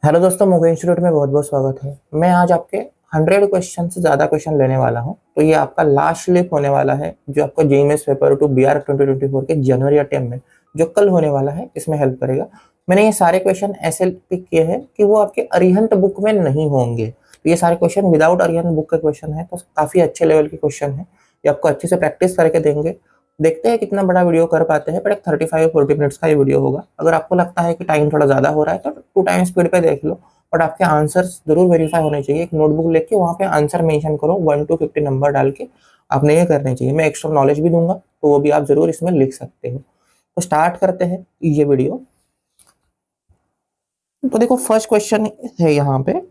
Hello दोस्तों, मोगो institute में बहुत बहुत स्वागत है। मैं आज आपके 100 क्वेश्चन से ज़्यादा क्वेश्चन लेने वाला हूं। तो ये आपका लास्ट स्लिप होने वाला है जो आपका जेईएमएस पेपर 2 बीआर 2024 के जनवरी अटेम्प्ट में जो कल होने वाला है इसमें हेल्प करेगा। मैंने ये सारे क्वेश्चन ऐसे पिक किए हैं कि वो आपके अरिहंत बुक में नहीं होंगे। तो ये सारे क्वेश्चन विदाउट अरिहंत बुक के क्वेश्चन है, तो काफ़ी अच्छे लेवल के क्वेश्चन है। ये आपको अच्छे से प्रैक्टिस करके देंगे। देखते हैं कितना बड़ा वीडियो कर पाते हैं, बट एक 35-40 मिनट्स का ये वीडियो होगा। अगर आपको लगता है कि टाइम थोड़ा ज़्यादा हो रहा है तो 2 टाइम स्पीड पे देख लो, बट आपके आंसर्स जरूर वेरीफाई होने चाहिए। एक नोटबुक लेके वहाँ पे आंसर मेंशन करो, 1 to 50 नंबर डाल के आपने ये करने चाहिए। मैं एक्स्ट्रा नॉलेज भी दूंगा तो वो भी आप जरूर इसमें लिख सकते हो। तो स्टार्ट करते हैं ये वीडियो। तो देखो फर्स्ट क्वेश्चन है यहाँ पे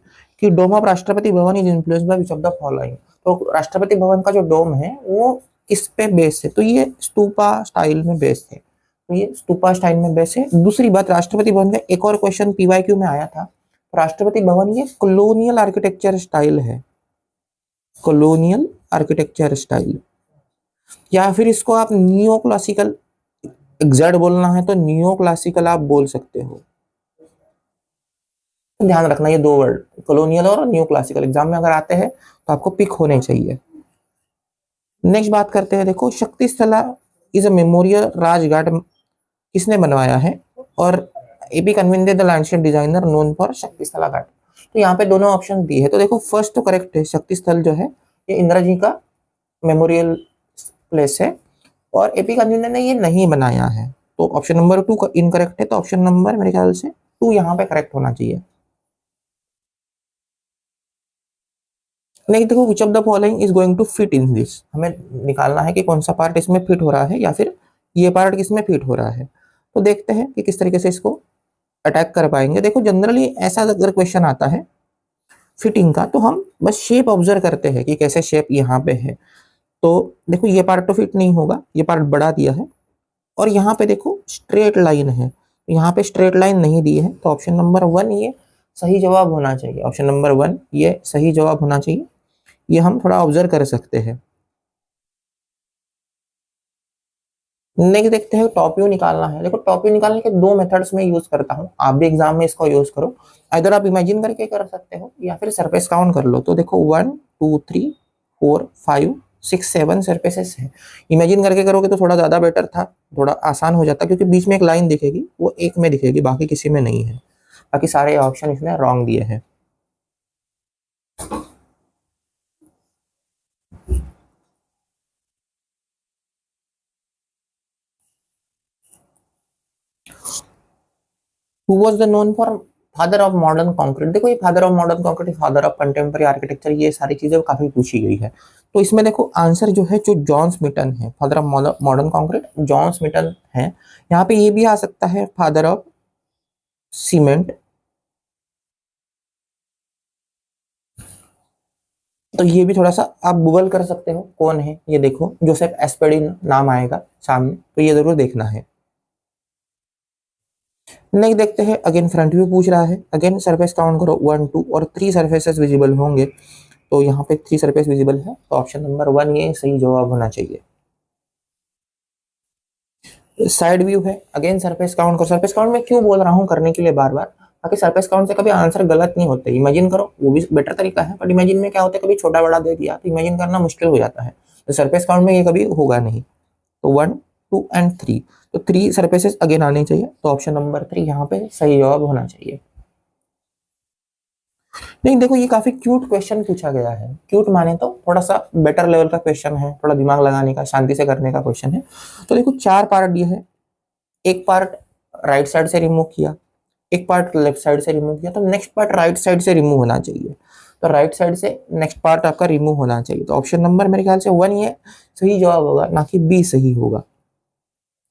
कि डोम of Rashtrapati Bhavan is influenced by which of the following. तो राष्ट्रपति भवन का जो डोम है वो किस पे बेस है? तो ये स्तूपा स्टाइल में बेस है। तो ये स्तूपा स्टाइल में बेस है। दूसरी बात, राष्ट्रपति भवन का एक और क्वेश्चन पीवाईक्यू में आया था। राष्ट्रपति भवन ये कॉलोनियल आर्किटेक्चर स्टाइल है, कॉलोनियल आर्किटेक्चर स्टाइल। या फिर इसको आप नियो क्लासिकल, एग्जैक्ट बोलना है तो नियो क्लासिकल आप बोल सकते हो। ध्यान रखना ये दो वर्ड, कॉलोनियल और न्यू क्लासिकल, एग्जाम में अगर आते हैं तो आपको पिक होने चाहिए। नेक्स्ट बात करते हैं। देखो Shakti Sthala is a memorial Rajghat किसने बनवाया है? और AP Kanvinde the landscape designer known for Shakti Sthala घाट। तो यहाँ पे दोनों ऑप्शन दिए है। तो देखो फर्स्ट तो करेक्ट है, शक्ति स्थल जो है ये इंदिरा जी का मेमोरियल प्लेस है और एपी कन्वीनर ने ये नहीं बनाया है। तो ऑप्शन नंबर 2 इनकरेक्ट है। तो ऑप्शन नंबर मेरे ख्याल से 2 यहाँ पे करेक्ट होना चाहिए। नहीं, देखो which of the following is going to fit in this, हमें निकालना है कि कौन सा पार्ट इसमें फिट हो रहा है या फिर ये पार्ट किसमें फिट हो रहा है। तो देखते हैं कि किस तरीके से इसको अटैक कर पाएंगे। देखो जनरली ऐसा अगर क्वेश्चन आता है फिटिंग का तो हम बस शेप ऑब्जर्व करते हैं कि कैसे शेप यहाँ पे है। तो देखो ये पार्ट तो फिट नहीं होगा, ये पार्ट बढ़ा दिया है और यहाँ पे देखो स्ट्रेट लाइन है, यहाँ पे स्ट्रेट लाइन नहीं दी है। तो ऑप्शन नंबर 1 ये सही जवाब होना चाहिए। ऑप्शन नंबर 1 ये सही जवाब होना चाहिए। ये हम थोड़ा ऑब्जर्व कर सकते हैं। नेक्स्ट देखते हैं, टॉप व्यू निकालना है। देखो टॉप व्यू निकालने के दो मेथड्स में यूज करता हूँ, आप भी एग्जाम में इसको यूज करो। इधर आप इमेजिन करके कर सकते हो या फिर सरफेस काउंट कर लो। तो देखो 1 2 3 4 5 6 7 सरफेसेस है। इमेजिन करके करोगे तो थोड़ा ज्यादा बेटर था, थोड़ा आसान हो जाता, क्योंकि बीच में एक लाइन दिखेगी, वो एक में दिखेगी, बाकी किसी में नहीं है। बाकी सारे ऑप्शन इसने रॉन्ग दिए हैं। Who was the known for father of modern concrete? देखो ये father of modern concrete, father of contemporary architecture, ये सारी चीजें काफी पूछी गई है। तो इसमें देखो आंसर जो है जो जॉन स्मिटन है, father of modern concrete John Smeaton है। यहाँ पे ये भी आ सकता है फादर ऑफ सीमेंट। तो ये भी थोड़ा सा आप गूगल कर सकते हो कौन है ये। देखो जोसेफ एस्पेडी नाम आएगा सामने, तो ये जरूर देखना है। नेक्स्ट देखते हैं, अगेन फ्रंट व्यू पूछ रहा है। अगेन सरफेस काउंट करो, 1 2 और 3 सरफेसेस विजिबल होंगे। तो यहाँ पे 3 सरफेस विजिबल है, तो ऑप्शन नंबर 1 ये सही जवाब होना चाहिए। साइड व्यू है, अगेन सरफेस काउंट करो। सरफेस काउंट में क्यों बोल रहा हूँ करने के लिए बार बार, ताकि सरफेस काउंट से कभी आंसर गलत नहीं होते। इमेजिन करो वो भी बेटर तरीका है, बट इमेजिन में क्या होता है कभी छोटा बड़ा दे दिया तो इमेजिन करना मुश्किल हो जाता है। तो सरफेस काउंट में ये कभी होगा नहीं। तो 1 2 एंड 3, तो 3 सरफेसेस अगेन आने चाहिए। तो ऑप्शन नंबर 3 यहाँ पे सही जवाब होना चाहिए। नहीं देखो ये काफी क्यूट क्वेश्चन पूछा गया है। क्यूट माने तो थोड़ा सा बेटर लेवल का क्वेश्चन है, थोड़ा दिमाग लगाने का, शांति से करने का क्वेश्चन है। तो देखो 4 पार्ट दिए है, एक पार्ट राइट साइड से रिमूव किया, एक पार्ट लेफ्ट साइड से रिमूव किया, तो नेक्स्ट पार्ट राइट साइड से रिमूव होना चाहिए। तो राइट साइड से नेक्स्ट पार्ट आपका रिमूव होना चाहिए। तो ऑप्शन नंबर मेरे ख्याल से 1 ये सही जवाब होगा, ना कि बी सही होगा।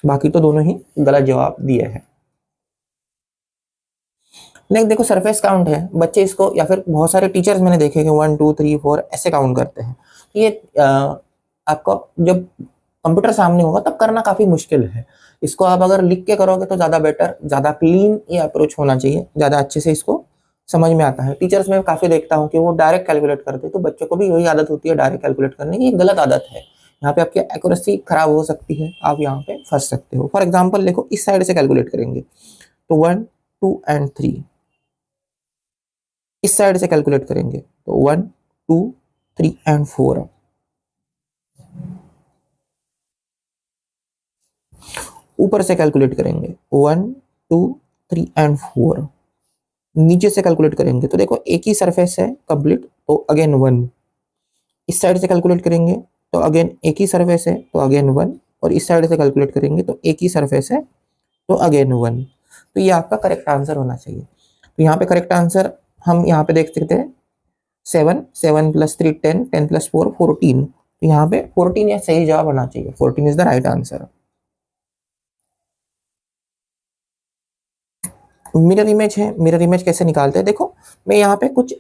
बाकी तो दोनों ही गलत जवाब दिए हैं। नेक्स्ट देखो सरफेस काउंट है, बच्चे इसको या फिर बहुत सारे टीचर्स मैंने देखे कि 1 2 3 4 ऐसे काउंट करते हैं। ये आपको जब कंप्यूटर सामने होगा तब करना काफी मुश्किल है। इसको आप अगर लिख के करोगे तो ज्यादा बेटर, ज्यादा क्लीन ये अप्रोच होना चाहिए, ज्यादा अच्छे से इसको समझ में आता है। टीचर्स में काफी देखता हूँ कि वो डायरेक्ट कैलकुलेट करते हैं, तो बच्चों को भी यही आदत होती है डायरेक्ट कैलकुलेट करने की। ये गलत आदत है, यहाँ पे आपकी एक्यूरेसी खराब हो सकती है, आप यहाँ पे फंस सकते हो। फॉर एग्जाम्पल देखो इस साइड से कैलकुलेट करेंगे तो 1 2 एंड 3, इस साइड से कैलकुलेट करेंगे तो 1 2 3 एंड 4। ऊपर से कैलकुलेट करेंगे 1 2 3 एंड 4। नीचे से कैलकुलेट करेंगे तो देखो एक ही सरफेस है कंप्लीट, तो अगेन 1। इस साइड से कैलकुलेट करेंगे तो अगेन एक ही सरफेस है तो अगेन 1, और इस साइड से कैलकुलेट करेंगे तो एक ही सरफेस है तो अगेन 1। तो ये आपका करेक्ट आंसर होना चाहिए। तो यहाँ पे करेक्ट आंसर हम यहाँ पे देख सकते हैं 7 7 + 3 10 10 + 4 14। तो यहाँ पे 14 या सही जवाब होना चाहिए, 14 is the right answer. Mirror image है, मिरर इमेज कैसे निकालते हैं देखो, मैं यहाँ पे कुछ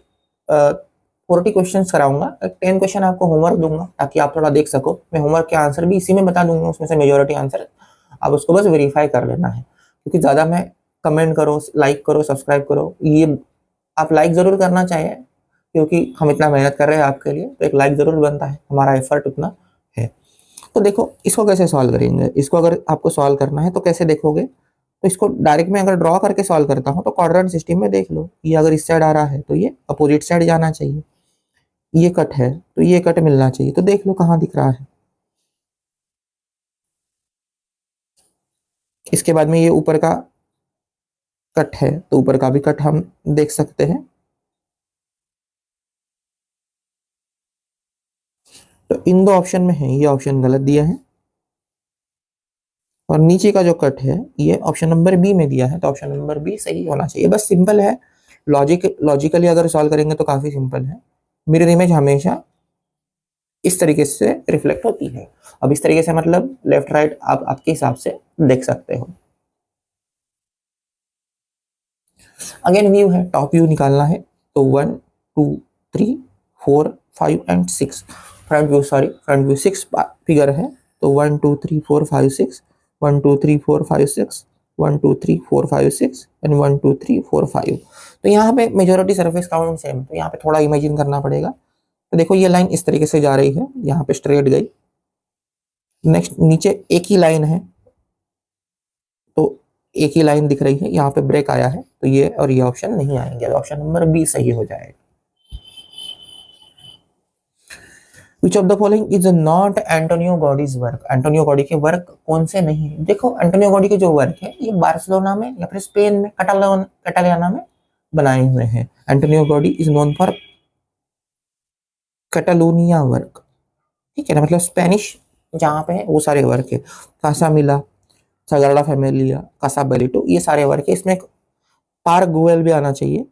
40 क्वेश्चंस कराऊंगा, 10 क्वेश्चन आपको होमवर्क दूंगा ताकि आप थोड़ा देख सको। मैं होमवर्क के आंसर भी इसी में बता दूंगा, उसमें से मेजोरिटी आंसर आप उसको बस वेरीफाई कर लेना है। क्योंकि ज़्यादा मैं कमेंट करो, लाइक करो, सब्सक्राइब करो, ये आप लाइक ज़रूर करना चाहिए क्योंकि हम इतना मेहनत कर रहे हैं आपके लिए, तो एक लाइक ज़रूर बनता है, हमारा एफर्ट उतना है। तो देखो इसको कैसे सॉल्व करेंगे, इसको अगर आपको सॉल्व करना है तो कैसे देखोगे, तो इसको डायरेक्ट में अगर ड्रॉ करके सॉल्व करता हूँ तो क्वाड्रेंट सिस्टम में देख लो, ये अगर इस साइड आ रहा है तो ये अपोजिट साइड जाना चाहिए, ये कट है तो ये कट मिलना चाहिए, तो देख लो कहाँ दिख रहा है। इसके बाद में ये ऊपर का कट है तो ऊपर का भी कट हम देख सकते हैं। तो इन दो ऑप्शन में है, ये ऑप्शन गलत दिया है, और नीचे का जो कट है ये ऑप्शन नंबर बी में दिया है, तो ऑप्शन नंबर बी सही होना चाहिए। बस सिंपल है, लॉजिकली अगर सॉल्व करेंगे तो काफी सिंपल है। मिरर इमेज हमेशा इस तरीके से रिफ्लेक्ट होती है। अब इस तरीके से मतलब लेफ्ट राइट आप आपके हिसाब से देख सकते हो। अगेन व्यू है, टॉप व्यू निकालना है तो 1 2 3 4 5 एंड 6। फ्रंट व्यू 6 फिगर है तो 1 2 3 4 5 6, 1 2 3 4 5 6, 1 2 3 4 5 6 एंड 1 2 3 4 5। तो यहाँ पे मेजोरिटी सरफेस काउंट सेम, तो यहाँ पे थोड़ा इमेजिन करना पड़ेगा। तो देखो ये लाइन इस तरीके से जा रही है, यहाँ पे स्ट्रेट गई। नेक्स्ट नीचे एक ही लाइन है तो एक ही लाइन दिख रही है, यहाँ पे ब्रेक आया है तो ये और ये ऑप्शन नहीं आएंगे, ऑप्शन नंबर बी सही हो जाएगा। Which of the following is not Antonio Gaudi's work? Antonio Gaudi के वर्क कौन से नहीं है? देखो एंटोनियो गॉडी के जो वर्क है ये बार्सिलोना में या फिर स्पेन में कटालियाना में बनाए हुए हैं। Antonio gaudy is known for Catalonia work, ठीक है ना, मतलब स्पेनिश जहाँ पे है वो सारे वर्क है। कासा मिला, सगराडा फैमिलिया, कासा बेलिटो, ये सारे वर्क है। इसमें पार्क गुएल भी आना चाहिए,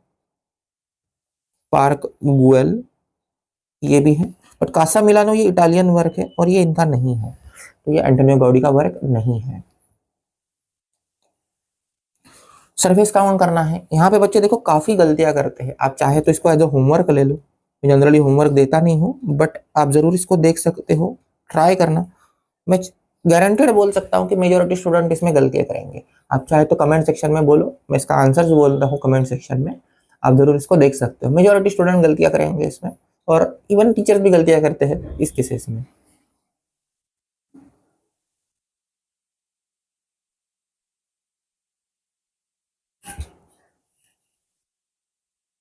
पार्क गुएल ये भी है, बट कासा मिलानो ये इटालियन वर्क है और ये इनका नहीं है, तो ये एंटोनियो गॉडी का वर्क नहीं है। सरफेस काउंट करना है, यहाँ पे बच्चे देखो काफी गलतियां करते हैं। आप चाहे तो इसको एज अ होमवर्क ले लो, मैं जनरली होमवर्क देता नहीं हूँ, बट आप जरूर इसको देख सकते हो, ट्राई करना। मैं गारंटेड बोल सकता हूँ कि मेजोरिटी स्टूडेंट इसमें गलतियां करेंगे। आप चाहे तो कमेंट सेक्शन में बोलो, मैं इसका आंसर बोल रहा हूँ कमेंट सेक्शन में, आप जरूर इसको देख सकते हो। मेजोरिटी स्टूडेंट गलतियां करेंगे इसमें, और इवन टीचर्स भी गलतियां करते हैं इस केसेस में।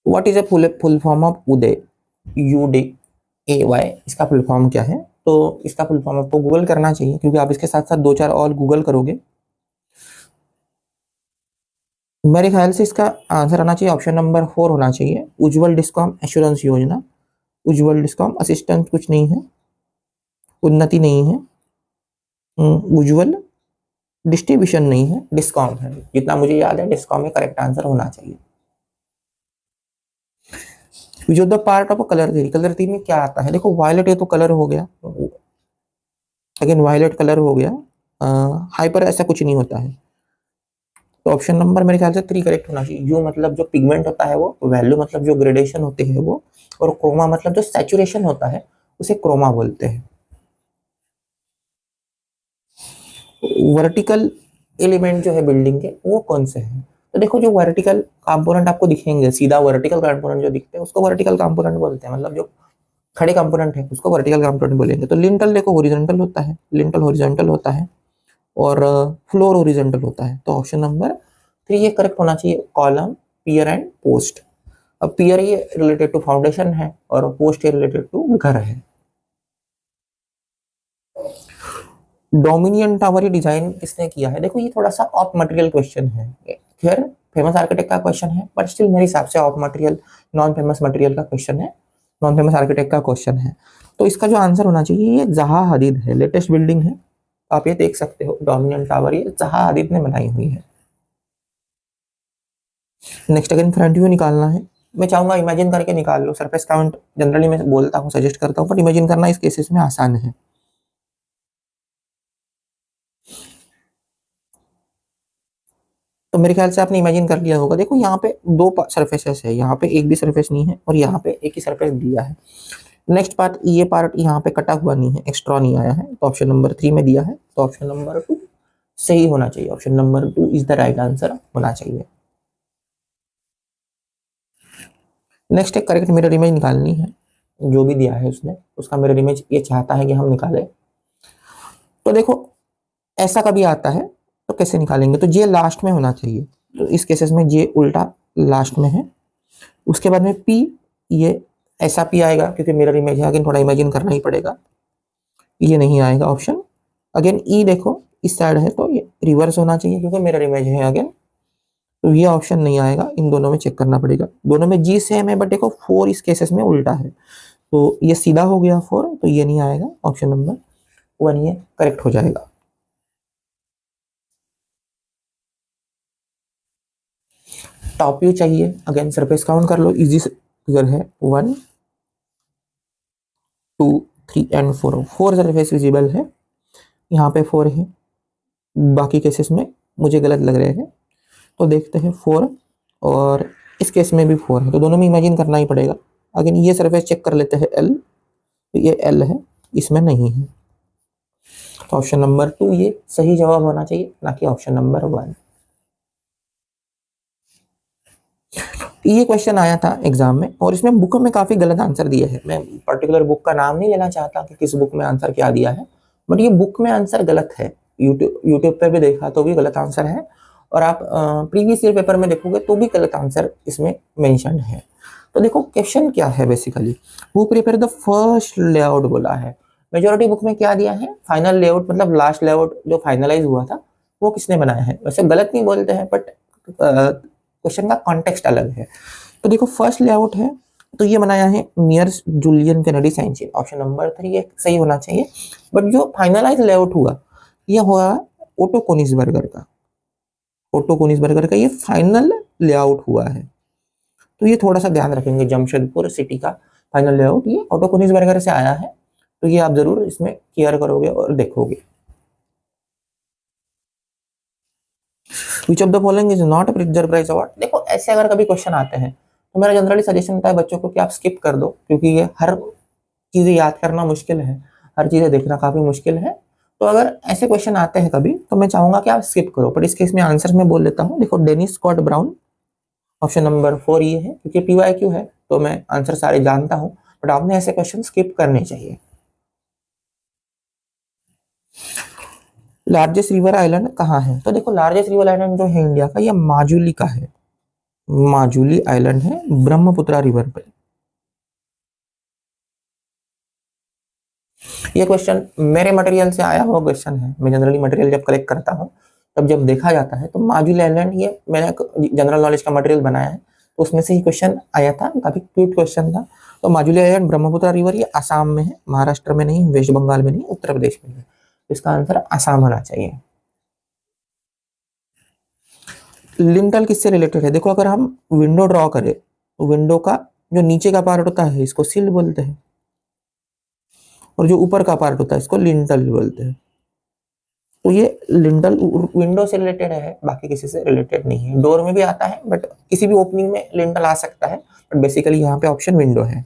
What is a full form of Uday? UDAY, इसका फुल फॉर्म क्या है? तो इसका फुल फॉर्म आपको गूगल करना चाहिए, क्योंकि आप इसके साथ साथ दो चार और गूगल करोगे। मेरे ख्याल से इसका आंसर आना चाहिए ऑप्शन नंबर 4 होना चाहिए, उज्जवल डिस्कॉम एश्योरेंस योजना। उज्जवल डिस्कॉम असिस्टेंट कुछ नहीं है, उन्नति नहीं है, उज्जवल डिस्ट्रीब्यूशन नहीं है, डिस्कॉम है। जितना मुझे याद है डिस्कॉम में करेक्ट आंसर होना चाहिए। जो the part of colour theory, colour theory में क्या आता है? देखो वायलेट ये तो कलर हो गया, अगेन वायलेट कलर हो गया, हाइपर ऐसा कुछ नहीं होता है, तो ऑप्शन नंबर मेरे ख्याल से 3 करेक्ट होना चाहिए। यू मतलब जो पिगमेंट होता है वो, वैल्यू मतलब जो ग्रेडेशन होती है वो, और क्रोमा मतलब जो सैचुरेशन होता है उसे क्रोमा बोलते हैं। वर्टिकल एलिमेंट जो है बिल्डिंग के वो कौन से हैं? तो देखो जो वर्टिकल कंपोनेंट आपको दिखेंगे, सीधा वर्टिकल कंपोनेंट जो दिखते हैं उसको वर्टिकल कंपोनेंट बोलते हैं, मतलब जो खड़े कंपोनेंट है उसको वर्टिकल कंपोनेंट बोलेंगे। तो लिंटल देखो हॉरिजॉन्टल होता है, लिंटल हॉरिजॉन्टल होता है, और फ्लोर हॉरिजॉन्टल होता है, तो ऑप्शन नंबर 3 ये करेक्ट होना चाहिए, कॉलम, पियर एंड पोस्ट। अब पियर ये रिलेटेड टू फाउंडेशन है और पोस्ट ये रिलेटेड टू घर है। डोमिनियन टावर ये डिजाइन किसने किया है? देखो ये थोड़ा सा ऑफ मटेरियल क्वेश्चन है, खैर फेमस आर्किटेक्ट का क्वेश्चन है, बट स्टिल मेरे हिसाब से of material non famous material का क्वेश्चन है, नॉन फेमस आर्किटेक्ट का क्वेश्चन है। तो इसका जो आंसर होना चाहिए ये जहा हदीद है, लेटेस्ट बिल्डिंग है, आप ये देख सकते हो डोमिनियन टावर ये जहा हदीद ने बनाई हुई है। नेक्स्ट अगेन फ्रंट व्यू निकालना है, मैं चाहूंगा इमेजिन करके निकाल लो। सरफेस काउंट जनरली मैं बोलता हूँ, सजेस्ट करता हूँ, बट इमेजिन करना इस केसेस में आसान है। तो मेरे ख्याल से आपने इमेजिन कर लिया होगा। देखो यहाँ पे दो सरफेसेस है, यहाँ पे एक भी सरफेस नहीं है और यहाँ पे एक ही सरफेस दिया है। नेक्स्ट पार्ट, ये पार्ट यहाँ पे कटा हुआ नहीं है, एक्स्ट्रा नहीं आया है, तो ऑप्शन नंबर 3 में दिया है, तो ऑप्शन नंबर 2 सही होना चाहिए। Option number 2 is the right answer होना चाहिए। नेक्स्ट एक करेक्ट मिरर इमेज निकालनी है, जो भी दिया है उसने, उसका मिरर इमेज ये चाहता है कि हम निकालें। तो देखो ऐसा कभी आता है तो कैसे निकालेंगे, तो जे लास्ट में होना चाहिए, तो इस केसेस में जे उल्टा लास्ट में है। उसके बाद में पी, ये ऐसा पी आएगा क्योंकि मिरर इमेज है, अगेन थोड़ा इमेजिन करना ही पड़ेगा, ये नहीं आएगा ऑप्शन। अगेन ई देखो इस साइड है तो ये रिवर्स होना चाहिए क्योंकि मिरर इमेज है अगेन, तो ये ऑप्शन नहीं आएगा, इन दोनों में चेक करना पड़ेगा। दोनों में जी सेम है, बट देखो 4 इस केसेस में उल्टा है, तो ये सीधा हो गया 4, तो ये नहीं आएगा, ऑप्शन नंबर 1 ये करेक्ट हो जाएगा। टॉप व्यू चाहिए, अगेन सरफेस काउंट कर लो, इजी फिगर है, 1 2 3 एंड 4 सरफेस विजिबल है, यहाँ पे 4 है, बाकी केसेस में मुझे गलत लग रहे हैं, तो देखते हैं 4 और इस केस में भी 4 है, तो दोनों में इमेजिन करना ही पड़ेगा। अगेन ये सरफेस चेक कर लेते हैं L, तो ये L है, इसमें नहीं है, तो ऑप्शन नंबर 2 ये सही जवाब होना चाहिए, ना कि ऑप्शन नंबर 1। ये क्वेश्चन आया था एग्जाम में और इसमें बुक में काफी गलत आंसर दिए हैं। मैं पर्टिकुलर बुक का नाम नहीं लेना चाहता कि किस बुक में आंसर क्या दिया है, बट ये बुक में आंसर गलत है। यूट्यूब पे भी देखा तो भी गलत आंसर है, और आप प्रीवियस ईयर पेपर में देखोगे तो भी गलत आंसर इसमें मेंशन है। तो देखो क्वेश्चन क्या है basically, who prepare the first layout बोला है। मेजोरिटी बुक में क्या दिया है, फाइनल लेआउट, मतलब लास्ट लेआउट जो फाइनलाइज हुआ था वो किसने बनाया है। वैसे गलत नहीं बोलते हैं, बट क्वेश्चन का कॉन्टेक्स्ट अलग है। तो देखो फर्स्ट लेआउट है, तो ये बनाया है मियर्स जूलियन केनेडी साइंचिन, ऑप्शन नंबर 3 ये सही होना चाहिए। बट जो फाइनलाइज लेआउट हुआ ये हुआ ओटो कोनिग्सबर्गर का, ओटो कोनिग्सबर्गर का ये फाइनल लेआउट हुआ है, तो ये थोड़ा सा ध्यान रखेंगे। जमशेदपुर सिटी का फाइनल लेआउट ये ऑटो कोनिग्सबर्गर से आया है, तो ये आप जरूर इसमें केयर करोगे और देखोगे। Which of the following is not Pritzker prize award. देखो ऐसे अगर कभी क्वेश्चन आते हैं तो मेरा जनरली सजेशन होता है बच्चों को कि आप स्किप कर दो, क्योंकि ये हर चीजें याद करना मुश्किल है, हर चीजें देखना काफी मुश्किल है। तो अगर ऐसे क्वेश्चन आते हैं कभी तो मैं चाहूंगा कि आप स्किप करो, बट इस केस में आंसर मैं बोल देता हूँ। देखो Denise Scott Brown, option number 4 ये है, क्योंकि PYQ है तो मैं आंसर सारे जानता हूँ, बट आपने ऐसे क्वेश्चन स्किप करने चाहिए। लार्जेस्ट रिवर आइलैंड कहाँ है, तो देखो लार्जेस्ट रिवर आइलैंड जो है इंडिया का ये माजुली का है, माजुली आइलैंड है ब्रह्मपुत्रा रिवर पे। ये क्वेश्चन मेरे मटेरियल से आया हुआ क्वेश्चन है, मैं जनरली मटेरियल जब कलेक्ट करता हूँ तब जब देखा जाता है तो माजुली आइलैंड ये मैंने जनरल नॉलेज का मटेरियल बनाया है, तो उसमें से ही क्वेश्चन आया था, काफी क्यूट क्वेश्चन था। तो माजुली आइलैंड ब्रह्मपुत्रा रिवर ये असम में है, महाराष्ट्र में नहीं, वेस्ट बंगाल में नहीं, उत्तर प्रदेश में है, इसका आंसर असम होना चाहिए। लिंटल किससे रिलेटेड है, देखो अगर हम विंडो ड्रॉ करें तो विंडो का जो नीचे का पार्ट होता है इसको सिल बोलते हैं, और जो ऊपर का पार्ट होता है इसको लिंटल बोलते हैं। तो ये लिंटल विंडो से रिलेटेड है, बाकी किसी से रिलेटेड नहीं है। डोर में भी आता है, बट किसी भी ओपनिंग में लिंटल आ सकता है, बट बेसिकली यहाँ पे ऑप्शन विंडो है।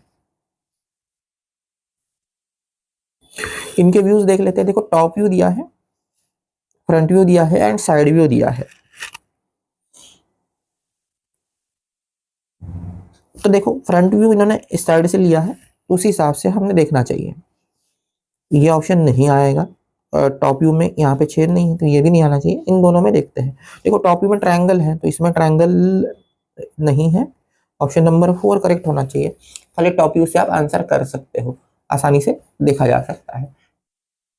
इनके व्यूज देख लेते हैं। देखो टॉप व्यू दिया है, फ्रंट व्यू दिया है एंड साइड व्यू दिया है। तो देखो फ्रंट व्यू इन्होंने इस साइड से लिया है, उसी हिसाब से हमने देखना चाहिए, ये ऑप्शन नहीं आएगा। टॉप व्यू में यहाँ पे छेद नहीं है तो ये भी नहीं आना चाहिए। इन दोनों में देखते हैं। देखो टॉप व्यू में ट्रायंगल है तो इसमें ट्रायंगल नहीं है, ऑप्शन नंबर 4 करेक्ट होना चाहिए। खाली टॉप व्यू से आप आंसर कर सकते हो, आसानी से देखा जा सकता है।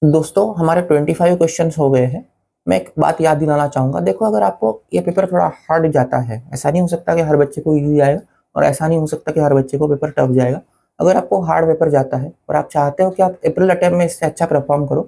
दोस्तों हमारे 25 क्वेश्चन हो गए हैं। मैं एक बात याद दिलाना चाहूंगा, देखो अगर आपको ये पेपर थोड़ा हार्ड जाता है, ऐसा नहीं हो सकता कि हर बच्चे को इजी आएगा, और ऐसा नहीं हो सकता कि हर बच्चे को पेपर टफ जाएगा। अगर आपको हार्ड पेपर जाता है और आप चाहते हो कि आप अप्रैल अटेम्प्ट में इससे अच्छा परफॉर्म करो,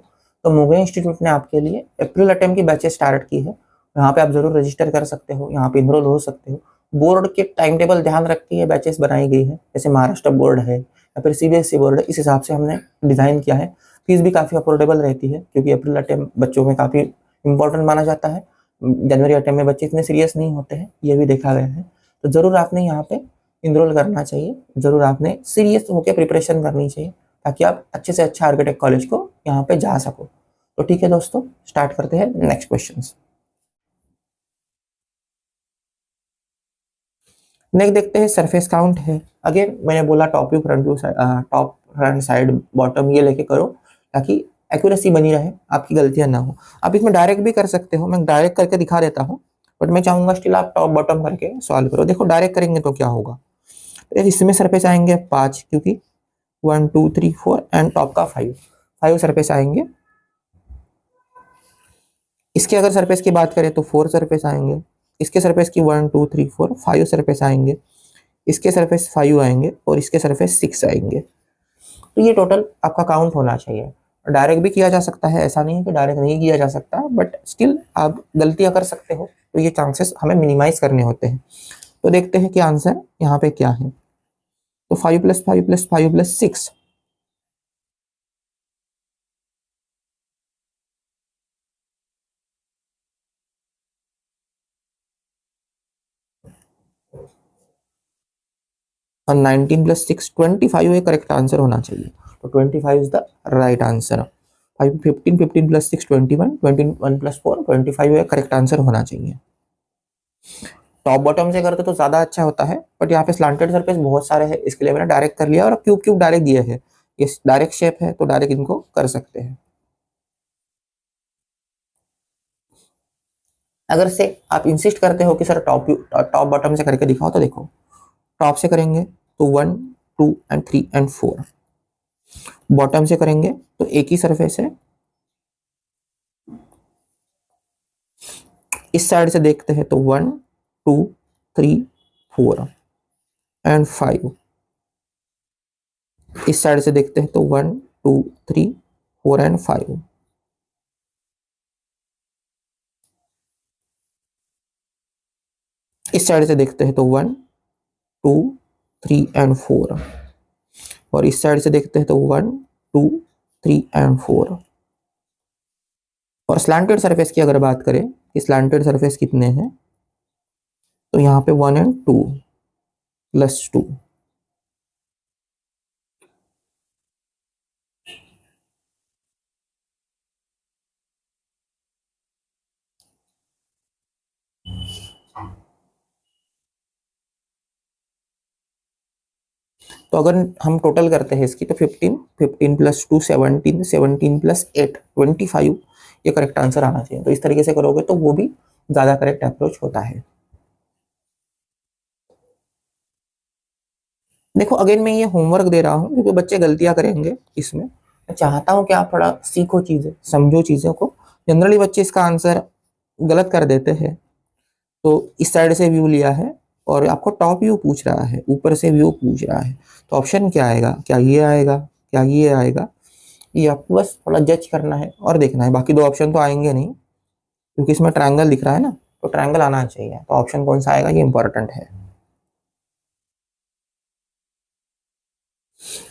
तो मुगेन इंस्टीट्यूट ने आपके लिए अप्रैल अटेम्प्ट की बैचेस स्टार्ट की है। यहाँ पे आप जरूर रजिस्टर कर सकते हो, यहाँ पे इनरोल हो सकते हो। बोर्ड के टाइम टेबल ध्यान रख के ये बैचेस बनाई गई है, जैसे महाराष्ट्र बोर्ड है या फिर सीबीएसई बोर्ड है, इस हिसाब से हमने डिजाइन किया है। फीस भी काफ़ी अफोर्डेबल रहती है, क्योंकि अप्रैल अटेम्प्ट बच्चों में काफ़ी इंपॉर्टेंट माना जाता है। जनवरी अटेम्प्ट में बच्चे इतने सीरियस नहीं होते हैं, ये भी देखा गया है। तो ज़रूर आपने यहाँ पे इनरोल करना चाहिए, ज़रूर आपने सीरियस होकर प्रिपरेशन करनी चाहिए, ताकि आप अच्छे से अच्छा आर्किटेक्ट कॉलेज को यहाँ पे जा सको। तो ठीक है दोस्तों, स्टार्ट करते हैं नेक्स्ट क्वेश्चन। नेक्स्ट देखते हैं सरफेस काउंट है। अगेन मैंने बोला top view, front view, top front side bottom ये लेके करो, ताकि एक्यूरेसी बनी रहे, आपकी गलतियां ना हो। आप इसमें डायरेक्ट भी कर सकते हो, मैं डायरेक्ट करके दिखा देता हूँ, बट मैं चाहूंगा स्टिल आप टॉप बॉटम करके सॉल्व करो। देखो डायरेक्ट करेंगे तो क्या होगा, इसमें सरफेस आएंगे 5, क्योंकि 1 2 3 4 एंड टॉप का 5 सरफेस आएंगे। इसके अगर सरफेस की बात करें तो 4 सरफेस आएंगे। इसके सरफेस की 1 2 3 4 5 सरफेस आएंगे। इसके सरफेस 5 आएंगे और इसके सरफेस 6 आएंगे। तो ये टोटल आपका काउंट होना चाहिए। डायरेक्ट भी किया जा सकता है, ऐसा नहीं है कि डायरेक्ट नहीं किया जा सकता, बट स्टिल आप गलतियां कर सकते हो, तो ये चांसेस हमें मिनिमाइज करने होते हैं। तो देखते हैं कि आंसर यहाँ पे क्या है। तो 5 + 5 + 5 + 6, और 19 + 6 25 ये करेक्ट आंसर होना चाहिए। तो 25 इज द राइट आंसर। 15 15 + 6 21, 21 + 4 25 ये करेक्ट आंसर होना चाहिए। टॉप बॉटम से करते तो ज्यादा अच्छा होता है, बट यहाँ पे स्लांटेड सरफेस बहुत सारे हैं, इसके लिए मैंने डायरेक्ट कर लिया, और क्यूब क्यूब डायरेक्ट दिए हैं। ये डायरेक्ट शेप है तो डायरेक्ट इनको कर सकते हैं। अगर से आप इंसिस्ट करते हो कि सर टॉप बॉटम से करके दिखाओ, तो देखो टॉप से करेंगे तो 1 2 एंड 3 एंड 4, बॉटम से करेंगे तो एक ही सरफेस है। इस साइड से देखते हैं तो 1 2 3 4 एंड 5। इस साइड से देखते हैं तो 1 2 3 4 एंड 5। इस साइड से देखते हैं तो 1 2 3 एंड 4, और इस साइड से देखते हैं तो 1 2 3 एंड 4। और स्लैंटेड सरफेस की अगर बात करें कि स्लैंटेड सरफेस कितने हैं, तो यहाँ पे 1 एंड 2 + 2। तो अगर हम टोटल करते हैं इसकी, तो 15 15 + 2 17 17 + 8 25 ये करेक्ट आंसर आना चाहिए। तो इस तरीके से करोगे तो वो भी ज्यादा करेक्ट अप्रोच होता है। देखो अगेन मैं ये होमवर्क दे रहा हूँ, क्योंकि बच्चे गलतियां करेंगे इसमें। मैं चाहता हूँ कि आप थोड़ा सीखो चीजें, समझो चीजों को। जनरली बच्चे इसका आंसर गलत कर देते हैं। तो इस साइड से व्यू लिया है, और आपको टॉप व्यू पूछ रहा है, ऊपर से व्यू पूछ रहा है, तो ऑप्शन क्या आएगा, क्या ये आएगा, क्या ये आएगा, ये आपको बस थोड़ा जज करना है और देखना है। बाकी दो ऑप्शन तो आएंगे नहीं, क्योंकि इसमें ट्रायंगल दिख रहा है ना, तो ट्रायंगल आना चाहिए। तो ऑप्शन कौन सा आएगा ये इंपॉर्टेंट है।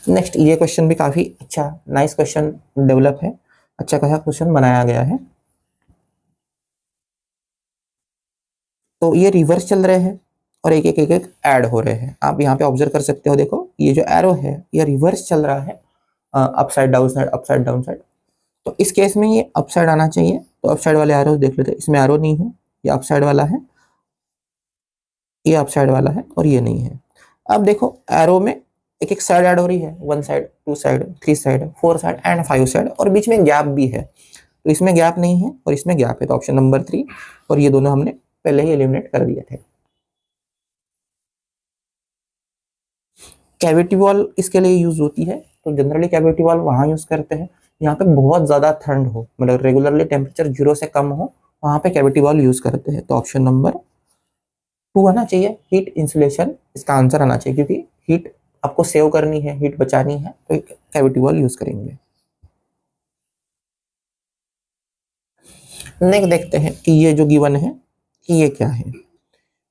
नेक्स्ट ये क्वेश्चन भी काफी अच्छा नाइस क्वेश्चन डेवलप है, अच्छा खासा क्वेश्चन बनाया गया है। तो ये रिवर्स चल रहे हैं और एक एक एक एक ऐड हो रहे हैं। आप यहाँ पे ऑब्जर्व कर सकते हो, देखो ये जो एरो है ये रिवर्स चल रहा है, upside down side, upside down side. तो इस केस में ये अपसाइड आना चाहिए, तो अपसाइड वाले एरो देख लेते हैं। इसमें एरो नहीं है, ये अपसाइड वाला है, ये अपसाइड वाला है, और ये नहीं है। अब देखो एरो में एक एक साइड ऐड हो रही है, 1 side 2 side 3 side 4 side and 5 side, और बीच में गैप भी है। तो इसमें गैप नहीं है और इसमें गैप है, तो ऑप्शन नंबर 3, और ये दोनों हमने पहले ही एलिमिनेट कर दिए थे। कैविटी वॉल इसके लिए यूज होती है, तो जनरली कैविटी वॉल वहां यूज करते हैं यहाँ पे बहुत ज्यादा ठंड हो, मतलब रेगुलरली टेम्परेचर 0 से कम हो, वहां पे कैविटी वॉल यूज करते हैं। तो ऑप्शन नंबर 2 आना चाहिए, हीट इंसुलेशन इसका आंसर आना चाहिए, क्योंकि हीट आपको सेव करनी है, हीट बचानी है, तो कैविटी वॉल यूज करेंगे। नेक्स्ट देखते हैं कि ये जो गिवन है कि ये क्या है।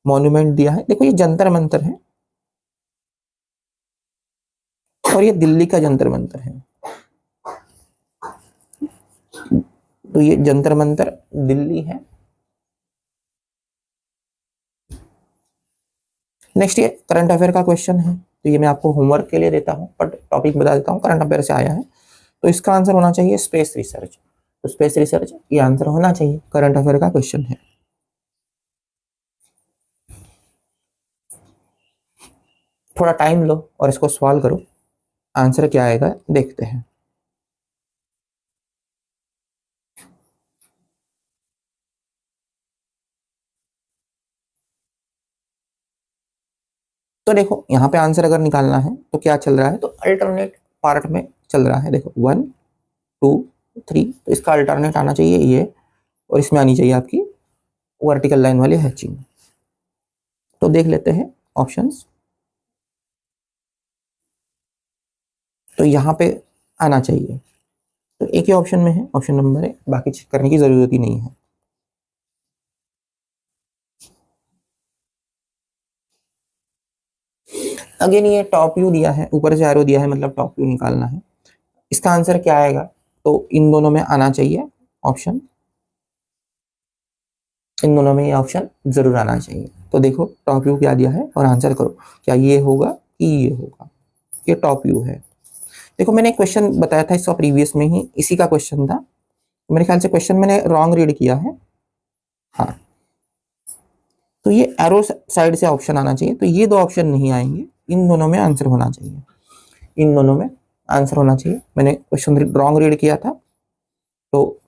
मॉन्यूमेंट दिया है, देखो ये जंतर मंतर है और ये दिल्ली का जंतर मंतर है, तो ये जंतर मंतर दिल्ली है। नेक्स्ट ये करंट अफेयर का क्वेश्चन है, तो ये मैं आपको होमवर्क के लिए देता हूँ, बट टॉपिक बता देता हूँ, करंट अफेयर से आया है। तो इसका आंसर होना चाहिए स्पेस रिसर्च, तो स्पेस रिसर्च ये आंसर होना चाहिए, करंट अफेयर का क्वेश्चन है। थोड़ा टाइम लो और इसको सॉल्व करो, आंसर क्या आएगा देखते हैं। तो देखो यहाँ पे आंसर अगर निकालना है तो क्या चल रहा है, तो अल्टरनेट पार्ट में चल रहा है। देखो 1 2 3, तो इसका अल्टरनेट आना चाहिए ये, और इसमें आनी चाहिए आपकी वर्टिकल लाइन वाली हैचिंग। तो देख लेते हैं ऑप्शंस, तो यहाँ पे आना चाहिए, तो एक ही ऑप्शन में है, ऑप्शन नंबर है, बाकी चेक करने की जरूरत ही नहीं है। अगेन ये टॉप व्यू दिया है, ऊपर से एरो दिया है, मतलब टॉप व्यू निकालना है। इसका आंसर क्या आएगा, तो इन दोनों में आना चाहिए ऑप्शन, इन दोनों में ये ऑप्शन जरूर आना चाहिए। तो देखो टॉप व्यू क्या दिया है और आंसर करो, क्या ये होगा कि ये होगा। ये टॉप व्यू है। देखो मैंने एक क्वेश्चन बताया था इसका प्रीवियस में ही, इसी का क्वेश्चन था, मेरे ख्याल से क्वेश्चन मैंने रॉन्ग रीड किया है। हाँ, तो ये एरो साइड से ऑप्शन आना चाहिए, तो ये दो ऑप्शन नहीं आएंगे, इन दोनों में आंसर होना चाहिए, इन दोनों में आंसर होना चाहिए। मैंने क्वेश्चन रॉन्ग रीड किया था, तो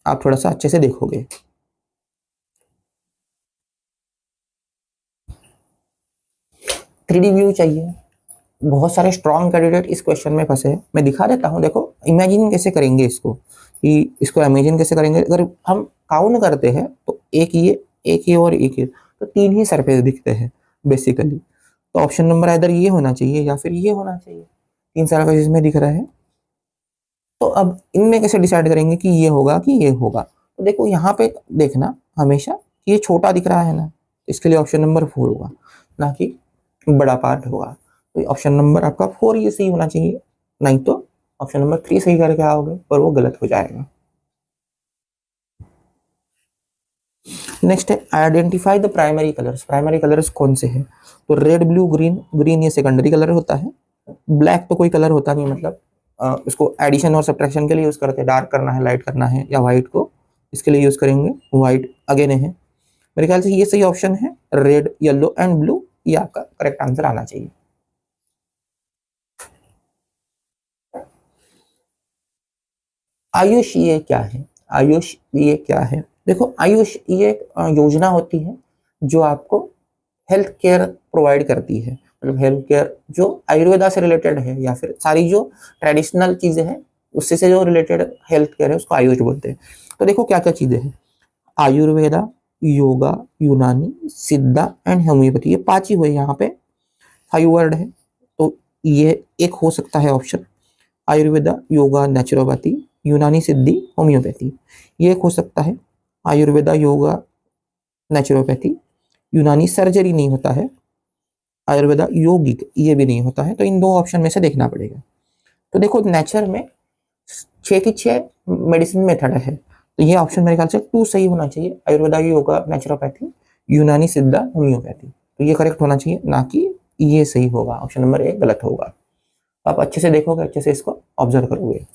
आप थोड़ा सा अच्छे से देखोगे। थ्री डी व्यू चाहिए, बहुत सारे स्ट्रॉन्ग कैंडिडेट इस क्वेश्चन में फंसे हैं, मैं दिखा देता हूँ। देखो इमेजिन कैसे करेंगे इसको, कि इसको इमेजिन कैसे करेंगे, अगर हम काउंट करते हैं तो एक ये और एक ये, तो 3 ही सरफेस दिखते हैं बेसिकली। तो ऑप्शन नंबर इधर ये होना चाहिए या फिर ये होना चाहिए, 3 सरफेस इसमें दिख रहा है। तो अब इनमें कैसे डिसाइड करेंगे कि ये होगा कि ये होगा, तो देखो यहाँ पे देखना हमेशा कि ये छोटा दिख रहा है ना, इसके लिए ऑप्शन नंबर 4 होगा, ना कि बड़ा पार्ट होगा। तो ऑप्शन नंबर आपका 4 ये सही होना चाहिए, नहीं तो ऑप्शन नंबर 3 सही करके आओगे और वो गलत हो जाएगा। नेक्स्ट है identify the primary colours, primary colours कौन से हैं, तो रेड ब्लू ग्रीन, ग्रीन ये सेकेंडरी कलर होता है, ब्लैक तो कोई कलर होता नहीं, मतलब इसको एडिशन और सब्ट्रैक्शन के लिए यूज करते हैं, डार्क करना है लाइट करना है, या व्हाइट को इसके लिए यूज करेंगे, व्हाइट अगेन है। मेरे ख्याल से ये सही ऑप्शन है, रेड येलो एंड ब्लू, ये आपका करेक्ट आंसर आना चाहिए। आयुष ये क्या है, आयुष ये क्या है, देखो आयुष ये एक योजना होती है जो आपको हेल्थ केयर प्रोवाइड करती है, मतलब हेल्थ केयर जो आयुर्वेदा से रिलेटेड है, या फिर सारी जो ट्रेडिशनल चीजें हैं उससे से जो रिलेटेड हेल्थ केयर है उसको आयुष बोलते हैं। तो देखो क्या क्या चीजें हैं, आयुर्वेदा, योगा, यूनानी, सिद्धा एंड होम्योपैथी, ये 5 ही हुए यहाँ पे, 5 वर्ड है। तो ये एक हो सकता है ऑप्शन, आयुर्वेदा, योगा, नेचुरोपैथी, यूनानी, सिद्धि, होम्योपैथी, ये एक हो सकता है। आयुर्वेदा, योगा, नेचुरोपैथी, यूनानी सर्जरी नहीं होता है, आयुर्वेदा योगिक ये भी नहीं होता है, तो इन 2 ऑप्शन में से देखना पड़ेगा। तो देखो नेचर में 6 की 6 मेडिसिन मेथड है, तो ये ऑप्शन मेरे ख्याल से 2 सही होना चाहिए, आयुर्वेदा, योगा, नेचुरोपैथी, यूनानी, सिद्धा, होम्योपैथी, तो ये करेक्ट होना चाहिए, ना कि ये सही होगा, ऑप्शन नंबर 1 गलत होगा। आप अच्छे से देखोगे, अच्छे से इसको ऑब्जर्व करोगे।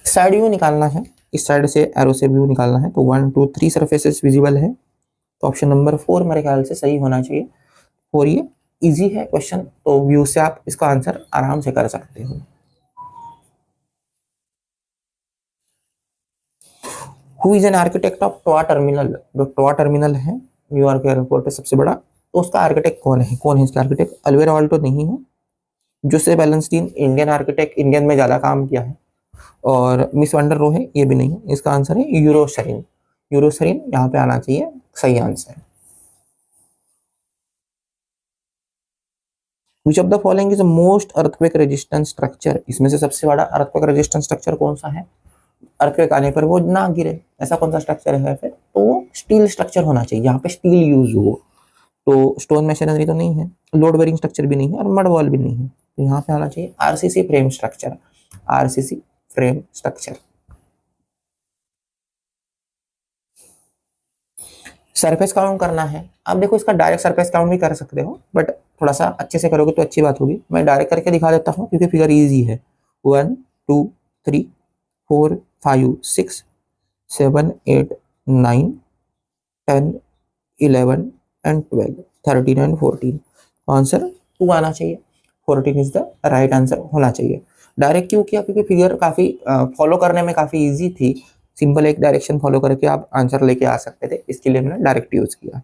साइड व्यू निकालना है, इस साइड से एरो से व्यू निकालना है, तो 1 2 3 सरफेसेस विजिबल है, तो ऑप्शन नंबर 4 मेरे ख्याल से सही होना चाहिए। और ये इजी है क्वेश्चन, तो व्यू से आप इसका आंसर आराम से कर सकते हो। Who is an architect of टोआ टर्मिनल, जो टोआ टर्मिनल है न्यूयॉर्क एयरपोर्ट है सबसे बड़ा, तो उसका आर्किटेक्ट कौन है, कौन है इसका आर्किटेक्ट? अल्वेरो ऑल्टो नहीं है। जोसेफ एलेनस्टीन, इंडियन आर्किटेक्ट, इंडियन में ज्यादा काम किया है। और मिस वंडर रो है, ये भी नहीं है। इसका आंसर है यूरोशरीन। यूरोशरीन यहाँ पे आना चाहिए सही answer. Which of the following is most earthquake resistant structure, इसमें से सबसे बड़ा अर्थक्वेक रेजिस्टेंट स्ट्रक्चर कौन सा है? अर्थक्वेक आने पर वो ना गिरे, ऐसा कौन सा स्ट्रक्चर है? फिर तो स्टील स्ट्रक्चर होना चाहिए, यहाँ पे स्टील यूज हो। तो स्टोन मशीनरी तो नहीं है, लोड बेरिंग स्ट्रक्चर भी नहीं है, और मड वॉल भी नहीं है। तो यहाँ पे आना चाहिए RCC frame structure. RCC frame structure. Surface count करना है। आप देखो इसका डायरेक्ट सरफेस काउंट भी कर सकते हो, बट थोड़ा सा अच्छे से करोगे तो अच्छी बात होगी। मैं डायरेक्ट करके दिखा देता हूँ क्योंकि फिगर इजी है। 1 2 3 4 5 6 7 8 9 10 11 एंड 12 13 एंड 14। आंसर 2 आना चाहिए। 14 इज द राइट आंसर होना चाहिए। डायरेक्ट क्यों किया? क्योंकि फिगर काफी फॉलो करने में काफी इजी थी। सिंपल एक डायरेक्शन फॉलो करके आप आंसर लेके आ सकते थे, इसके लिए मैंने डायरेक्ट यूज किया।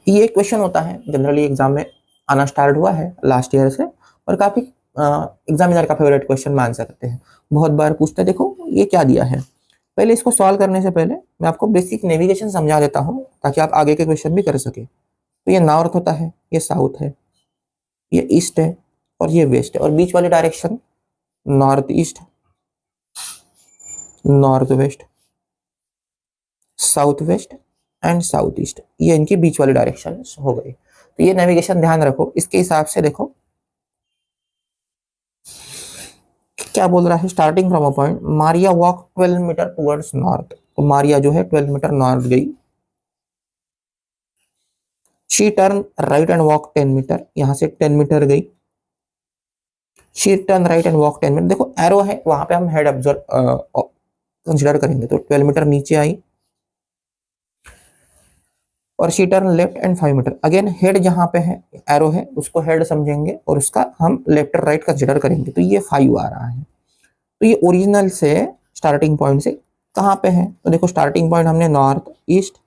ये क्वेश्चन होता है जनरली एग्जाम में, आना स्टार्ट हुआ है लास्ट ईयर से, और काफी एग्जामिनर का फेवरेट क्वेश्चन मान सकते हैं। बहुत बार पूछते हैं। देखो ये क्या दिया है, पहले इसको सॉल्व करने से पहले मैं आपको बेसिक नेविगेशन समझा देता हूँ ताकि आप आगे के क्वेश्चन भी कर सके। तो ये नॉर्थ होता है, ये साउथ है, ये ईस्ट है, और ये वेस्ट है, और बीच वाली direction north east, north west, south west and south east, ये इनकी बीच वाली डायरेक्शन हो गई। तो ये नेविगेशन ध्यान रखो। इसके हिसाब से देखो क्या बोल रहा है। Starting from a point Maria walk 12 metre towards north, तो मारिया जो है 12 मीटर नॉर्थ गई। She turn right and walk 10 metre, यहां से 10 मीटर गई। She turn right and walk 10 metre, देखो एरो है वहां पे हम हेड ऑब्जर्व कंसिडर करेंगे, तो 12 मीटर नीचे आई। और she turn left and 5 metre, again head जहां पे है एरो है उसको हेड समझेंगे और उसका हम लेफ्ट और राइट कंसिडर करेंगे, तो ये 5 आ रहा है। तो ये ओरिजिनल से स्टार्टिंग पॉइंट से कहां पे है? तो देखो स्टार्टिंग पॉइंट हमने north east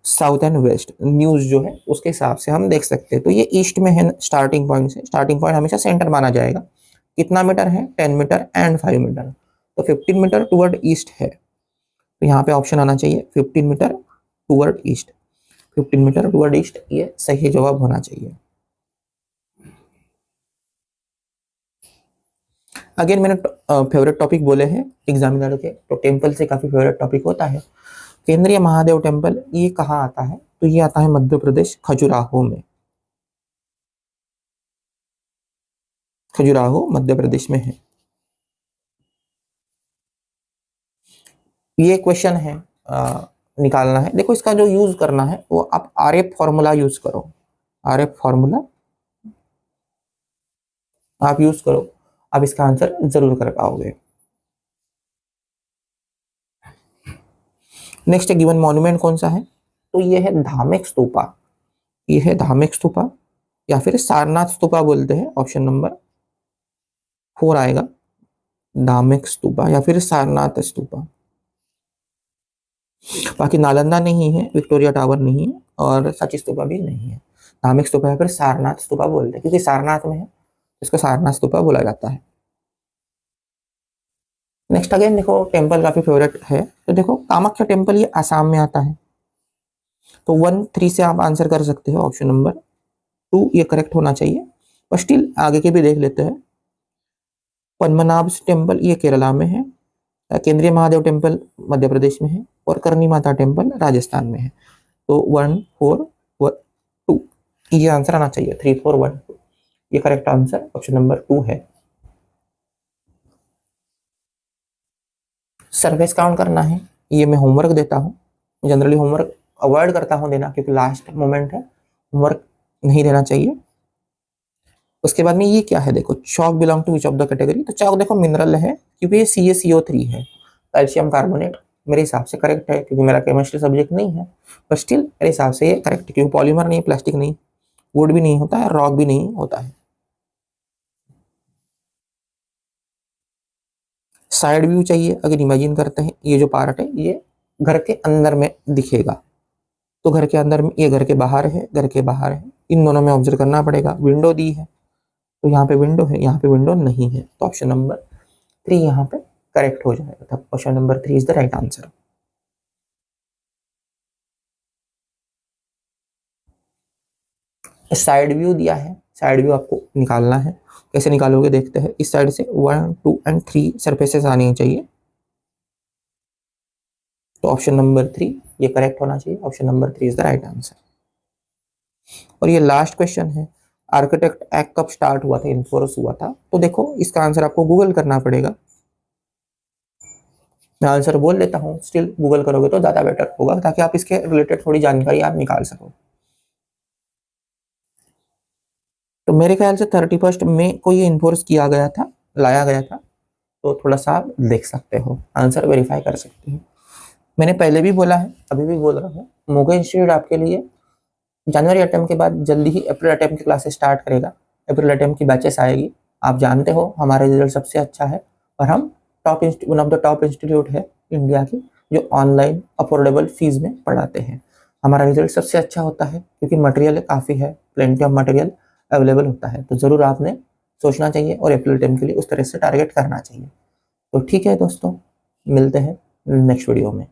south and west news जो है उसके हिसाब से हम देख सकते हैं। तो ये ईस्ट में है स्टार्टिंग पॉइंट से। स्टार्टिंग पॉइंट हमेशा सेंटर माना जाएगा। कितना मीटर है? 10 मीटर एंड 5 मीटर, तो 15 मीटर टुवर्ड ईस्ट है। तो यहाँ पे ऑप्शन आना चाहिए 15 metre toward east. 15 metre toward east ये सही जवाब होना चाहिए। अगेन मैंने फेवरेट टॉपिक बोले हैं एग्जामिनर के, तो टेम्पल से काफी फेवरेट टॉपिक होता है। केंद्रीय महादेव टेम्पल ये कहाँ आता है? तो ये आता है मध्य प्रदेश खजुराहो में। खजुराहो मध्य प्रदेश में है। ये क्वेश्चन है निकालना है। देखो इसका जो यूज करना है वो आप आरएफ फॉर्मूला यूज करो। आरएफ फॉर्मूला आप यूज करो, आप इसका आंसर जरूर कर पाओगे। नेक्स्ट गिवन मॉन्यूमेंट कौन सा है? तो ये है धामेक स्तूपा। ये है धामेक स्तूपा या फिर सारनाथ स्तूपा बोलते हैं। ऑप्शन नंबर 4 आएगा, धामेक स्तूपा या फिर सारनाथ स्तूपा। बाकी नालंदा नहीं है, विक्टोरिया टावर नहीं है, और सांची स्तूपा भी नहीं है। धार्मिक स्तूपा या फिर सारनाथ स्तूपा बोलते हैं क्योंकि सारनाथ में है, इसको सारनाथ स्तूपा बोला जाता है। नेक्स्ट अगेन देखो टेम्पल काफी फेवरेट है, तो देखो कामाख्या टेम्पल ये आसाम में आता है। तो 1 3 से आप आंसर कर सकते हो। ऑप्शन नंबर 2 ये करेक्ट होना चाहिए, पर स्टिल आगे के भी देख लेते हैं। पद्मनाभ टेम्पल ये केरला में है। केंद्रीय महादेव टेम्पल मध्य प्रदेश में है, और करनी माता टेम्पल राजस्थान में है। तो 1 4 2 ये आंसर आना चाहिए। 3 4 1 2 ये करेक्ट आंसर ऑप्शन नंबर 2 है। सर्विस काउंट करना है, ये मैं होमवर्क देता हूँ। जनरली होमवर्क अवॉइड करता हूँ देना क्योंकि लास्ट मोमेंट है, होमवर्क नहीं देना चाहिए। उसके बाद में ये क्या है? देखो chalk belong to which of the category? तो चॉक देखो मिनरल है क्योंकि ये CaCO3 है, कैल्शियम कार्बोनेट। मेरे हिसाब से करेक्ट है क्योंकि मेरा केमिस्ट्री सब्जेक्ट नहीं है, पर स्टिल मेरे हिसाब से ये करेक्ट, क्योंकि पॉलीमर नहीं, प्लास्टिक नहीं, वुड भी नहीं होता है, रॉक भी नहीं होता है। साइड व्यू चाहिए, अगर इमेजिन करते हैं ये जो पार्ट है ये घर के अंदर में दिखेगा, तो घर के अंदर में, ये घर के बाहर है, घर के बाहर है, इन दोनों में ऑब्जर्व करना पड़ेगा। विंडो दी है तो यहाँ पे विंडो है, यहाँ पे विंडो नहीं है, तो ऑप्शन नंबर 3 यहाँ पे करेक्ट हो जाएगा। तब option number 3 is the right answer. Side view दिया है, साइड व्यू आपको निकालना है, कैसे निकालोगे देखते हैं। इस साइड से 1 2 एंड 3 सरफेसेस आनी चाहिए, तो ऑप्शन नंबर 3 ये करेक्ट होना चाहिए। Option number 3 is the right answer. और ये लास्ट क्वेश्चन है, आर्किटेक्ट एक्ट कब स्टार्ट हुआ था, इन्फोर्स हुआ था, तो देखो इसका आंसर आपको गूगल करना पड़ेगा। मैं आंसर बोल देता हूँ, स्टिल गूगल करोगे तो ज्यादा बेटर होगा, ताकि आप इसके रिलेटेड थोड़ी जानकारी आप निकाल सको। तो मेरे ख्याल से 31 मई को ये इन्फोर्स किया गया था, लाया गया था, तो थोड़ा सा आप देख सकते हो, आंसर वेरीफाई कर सकते हो। मैंने पहले भी बोला है, अभी भी बोल रहा हूँ, मोगो इंस्टीट्यूट आपके लिए जनवरी अटेम्प्ट के बाद जल्दी ही अप्रैल अटेम्प्ट की क्लासेस स्टार्ट करेगा। अप्रैल अटेम्प्ट की बैचेस आएगी। आप जानते हो हमारा रिजल्ट सबसे अच्छा है, और हम one of the top institute है इंडिया की, जो ऑनलाइन अफोर्डेबल फीस में पढ़ाते हैं। हमारा रिजल्ट सबसे अच्छा होता है क्योंकि मटेरियल काफ़ी है, प्लेंटी ऑफ मटेरियल अवेलेबल होता है। तो ज़रूर आपने सोचना चाहिए और अप्रैल अटेम्प्ट के लिए उस तरह से टारगेट करना चाहिए। तो ठीक है दोस्तों, मिलते हैं नेक्स्ट वीडियो में।